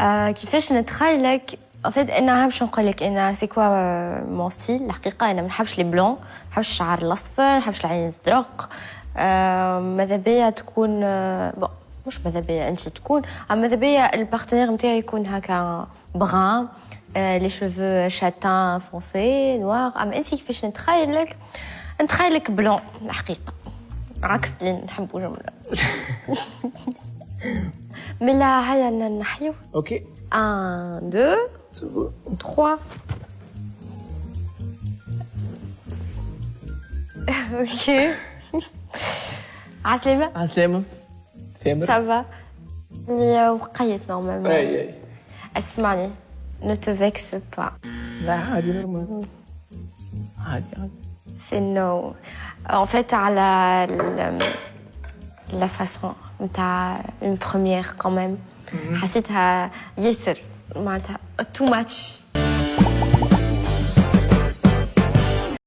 كيفاش نتخيلك en fait انا باش نقول لك انا سي كوا مون ستيل الحقيقه انا ما نحبش لي بلون ما نحبش الشعر الاصفر ما نحبش العين الزرق ماذا بيا تكون بون مش ماذا بيا انت تكون ماذا بيا البارتنير نتاعي يكون هكا بغان لي شوفو شاتان فونسي نوار اما انت كيفاش نتخيلك بلون الحقيقه عكس اللي نحبو جمله من لا هيا نحيو اوكي 1 2 3 اوكي عسلامة عسلامة تامر سافا وقيت نورمالمون اي اسمعني ne te vexe pas لا عادي نورمال عادي c'est no en fait على la façon نتاع une première quand même حسيتها ياسر معناتها too much